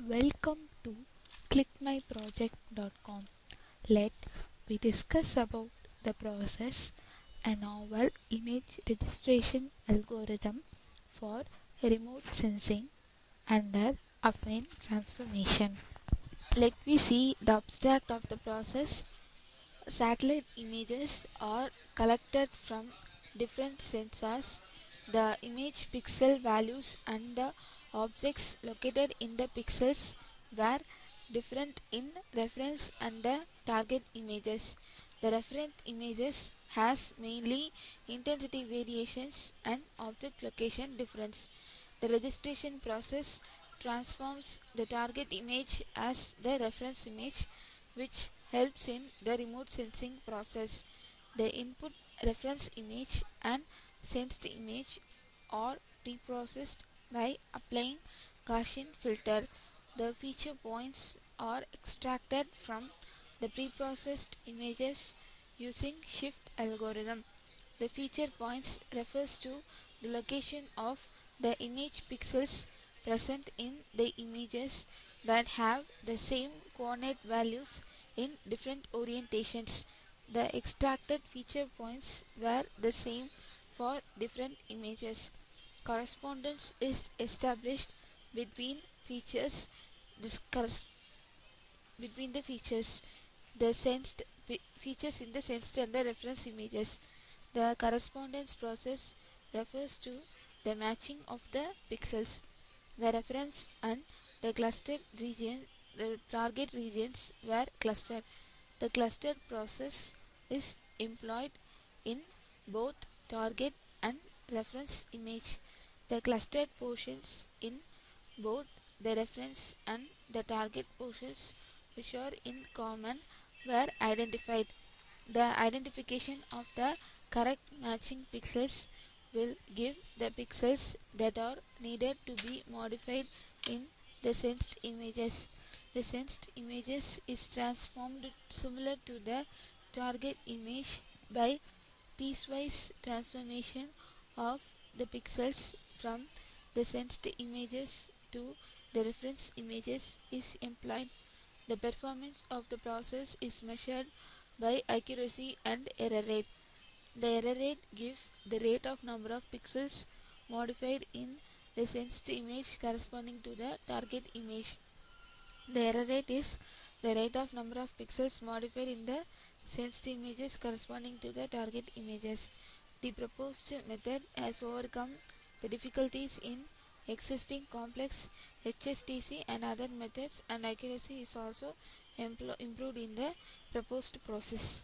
Welcome to clickmyproject.com. Let we discuss about the process a novel image registration algorithm for remote sensing under affine transformation. Let me see the abstract of the process. Satellite images are collected from different sensors. The image pixel values and the objects located in the pixels were different in reference and the target images. The reference images has mainly intensity variations and object location difference. The registration process transforms the target image as the reference image, which helps in the remote sensing process. The input reference image and sensed image are preprocessed by applying Gaussian filter. The feature points are extracted from the preprocessed images using shift algorithm. The feature points refers to the location of the image pixels present in the images that have the same coordinate values in different orientations. The extracted feature points were the same for different images. Correspondence is established between features this between the features the sensed features in the sensed and the reference images. The correspondence process refers to the matching of the pixels. The reference and the clustered region, the target regions were clustered. The clustered process is employed in both target and reference image. The clustered portions in both the reference and the target portions which are in common were identified. The identification of the correct matching pixels will give the pixels that are needed to be modified in the sensed images. The sensed images is transformed similar to the target image by piecewise transformation of the pixels from the sensed images to the reference images is employed. The performance of the process is measured by accuracy and error rate. The error rate gives the rate of number of pixels modified in the sensed image corresponding to the target image. The error rate is the rate of number of pixels modified in the sensed images corresponding to the target images. The proposed method has overcome the difficulties in existing complex HSTC and other methods, and accuracy is also improved in the proposed process.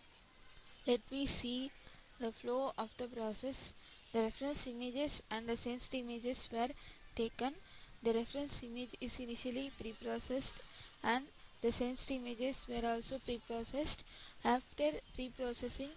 Let me see the flow of the process. The reference images and the sensed images were taken. The reference image is initially preprocessed and the sensed images were also preprocessed. After preprocessing,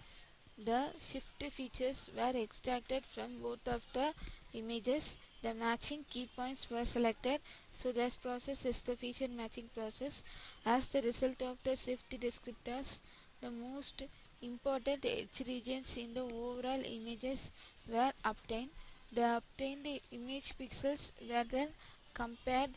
the shift features were extracted from both of the images. The matching key points were selected. So this process is the feature matching process. As the result of the shift descriptors, the most important edge regions in the overall images were obtained. The obtained image pixels were then compared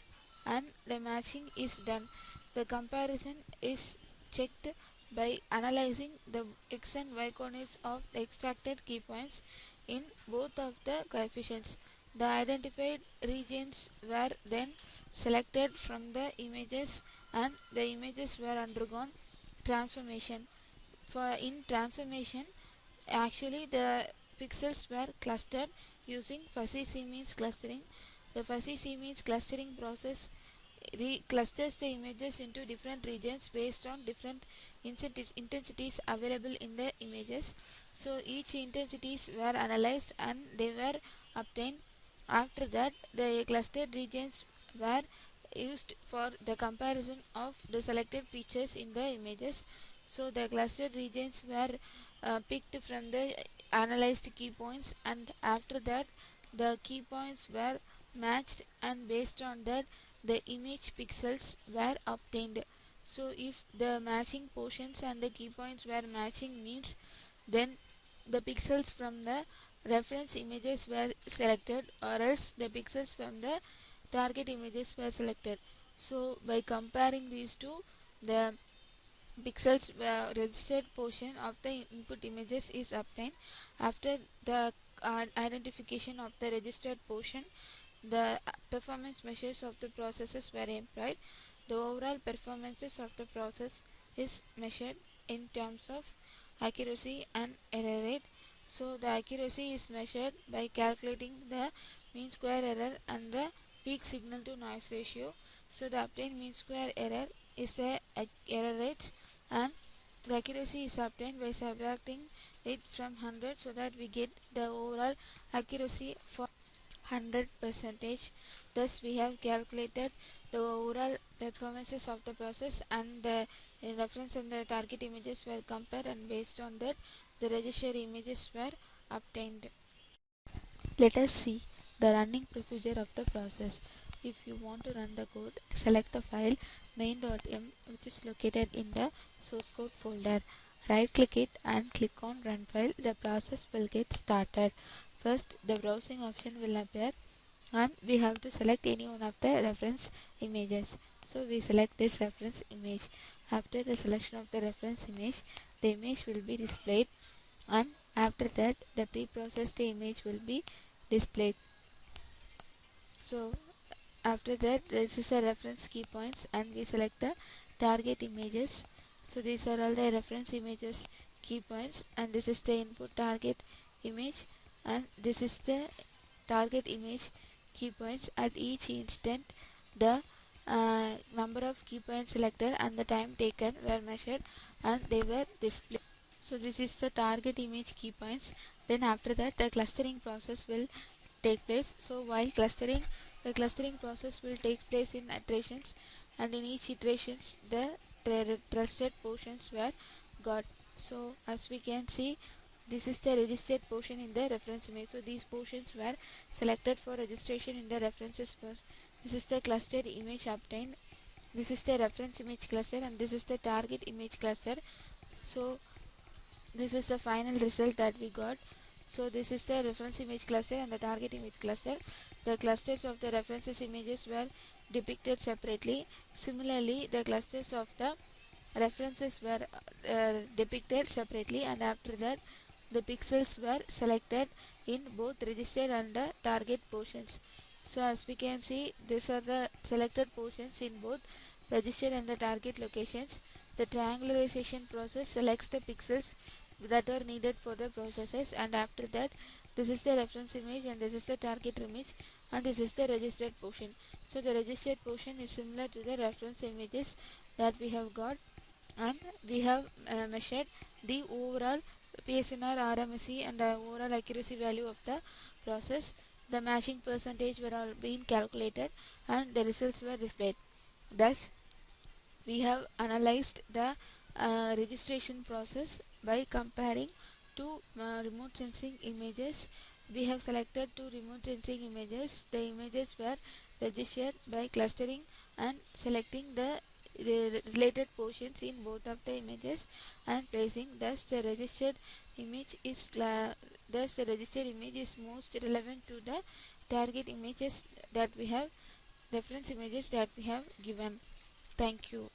and the matching is done. The comparison is checked by analyzing the x and y coordinates of the extracted key points in both of the coefficients. The identified regions were then selected from the images and the images were undergone transformation. For in transformation, actually the pixels were clustered using fuzzy C-means clustering. The fuzzy C-means clustering process clusters the images into different regions based on different intensities available in the images. So each intensities were analyzed and they were obtained. After that, the clustered regions were used for the comparison of the selected features in the images. So the clustered regions were picked from the analyzed key points, and after that the key points were matched, and based on that the image pixels were obtained. So if the matching portions and the key points were matching means, then the pixels from the reference images were selected, or else the pixels from the target images were selected. So by comparing these two, the pixels registered portion of the input images is obtained. After the identification of the registered portion, the performance measures of the processes were employed. The overall performances of the process is measured in terms of accuracy and error rate. So the accuracy is measured by calculating the mean square error and the peak signal to noise ratio. So the obtained mean square error is the error rate, and the accuracy is obtained by subtracting it from 100 so that we get the overall accuracy for 100 percentage. Thus we have calculated the overall performances of the process, and the reference and the target images were compared, and based on that the registered images were obtained. Let us see the running procedure of the process. If you want to run the code, select the file main.m, which is located in the source code folder. Right click it and click on run file. The process will get started. First, the browsing option will appear, and we have to select any one of the reference images. So we select this reference image. After the selection of the reference image, the image will be displayed, and after that the pre-processed image will be displayed. So after that, this is a reference key points, and we select the target images. So these are all the reference images key points, and this is the input target image, and this is the target image key points. At each instant, the number of key points selected and the time taken were measured, and they were displayed. So this is the target image key points. Then after that, the clustering process will take place. So while clustering, the clustering process will take place in iterations, and in each iterations the trusted portions were got. So as we can see, this is the registered portion in the reference image. So these portions were selected for registration in the references first. This is the clustered image obtained. This is the reference image cluster, and this is the target image cluster. So this is the final result that we got. So this is the reference image cluster and the target image cluster. The clusters of the references images were depicted separately. Similarly, the clusters of the references were depicted separately, and after that the pixels were selected in both registered and the target portions. So as we can see, these are the selected portions in both registered and the target locations. The triangularization process selects the pixels that are needed for the processes, and after that this is the reference image, and this is the target image, and this is the registered portion. So the registered portion is similar to the reference images that we have got, and we have measured the overall PSNR, RMSE, and the overall accuracy value of the process. The matching percentage were all being calculated, and the results were displayed. Thus we have analyzed the registration process by comparing two remote sensing images. We have selected two remote sensing images. The images were registered by clustering and selecting the related portions in both of the images and placing. Thus the registered image is most relevant to the target images that we have, reference images that we have given. Thank you.